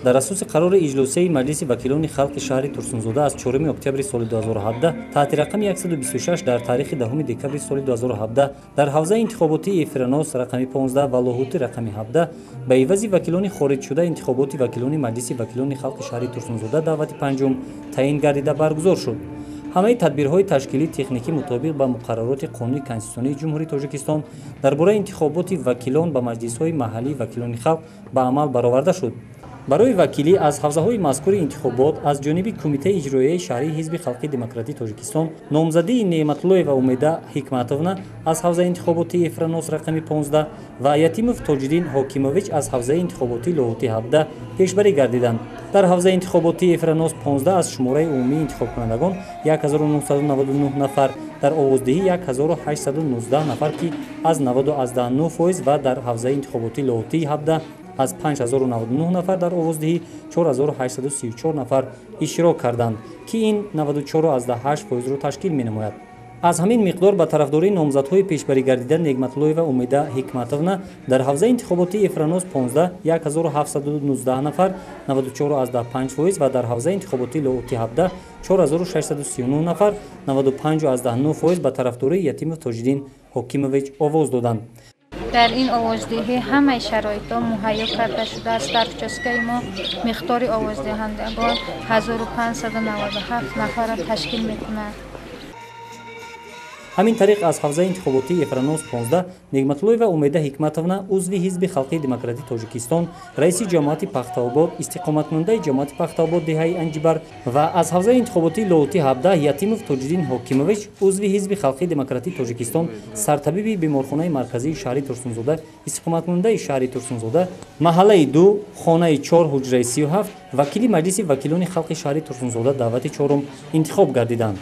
дар асоси қарори иҷлосияи маҷлиси вакилони халқи шаҳри Турсунзода аз 4 октябри соли 2017 таҳти рақами 126 дар таърихи 10 декабри соли 2017 дар ҳавзаи интихоботии Эфиранос рақами 15 ва Лоҳути рақами 17 ба ивази вакилони хориҷшуда интихоботи вакилони маҷлиси вакилони халқи шаҳри Турсунзода давати панҷум таъин гардида баргузор шуд. ҳамаи тадбирҳои ташкилӣ техникӣ мутобиқ ба муқаррароти қонуни конститутсионии ҷумҳурии Тоҷикистон дар бораи интихоботи вакилон ба маҷлисҳои маҳаллии вакилони халқ ба амал бароварда шуд. барои вакилӣ аз ҳавзаҳои мазкури интихобот аз ҷониби Кумитаи иҷроияи шаҳрии Ҳизби халқии демократии Тоҷикистон номзадии Неъматуллоева Умеда Ҳикматовна аз ҳавзаи интихоботии Эфиранос рақами 15 ва Аятимов Тоҷиддин Ҳокимович аз ҳавзаи интихоботии Лоҳути 17 пешбарӣ гардиданд. дар ҳавзаи интихоботии Эфиранос 15 аз шумораи умумии интихобкунандагон 1999 нафар, дар овоздиҳӣ 1819 нафар ки аз 99% ва дар ҳавзаи интихоботии Лоҳутии 17 аз 5099 нафар дар овоздиҳӣ 4834 нафар иштирок карданд ки ин 94.8%-ро ташкил менамояд. аз ҳамин миқдор ба тарафдории номзадҳои пешбарӣ гардида Неъматуллоева Умеда Ҳикматовна дар ҳавзаи интихоботии Эфиранос 15 1719 нафар 94.5% ва дар ҳавзаи интихоботии Лоҳути 17 4639 нафар 95.9% ба тарафдории Ятимов Тоҷиддин Ҳокимович овоз доданд. дар ин овоздиҳӣ ҳамаи шароитҳо муҳайё карда шудааст. дар участкаи мо миқдори овоздиҳандагон 1597 нафарро ташкил мекунад. ҳамин тариқ аз ҳавзаи интихоботии Эфиранос 15 Неъматуллоева Умеда Ҳикматовна узви Ҳизби халқии демократии Тоҷикистон, раиси ҷамоати Пахтаобод, истиқоматкунандаи ҷамоати Пахтаобод деҳаи Анҷибар ва аз ҳавзаи интихоботии Лоҳути 17 Ятимов Тоҷиддин Ҳокимович узви Ҳизби халқии демократии Тоҷикистон, сартабиби беморхонаи марказии шаҳри Турсунзода, истиқоматкунандаи шаҳри Турсунзода, маҳаллаи 2, хонаи 4 ҳуҷраи 37, вакили маҷлиси вакилони халқи шаҳри Турсунзода давати 4 интихоб гардиданд.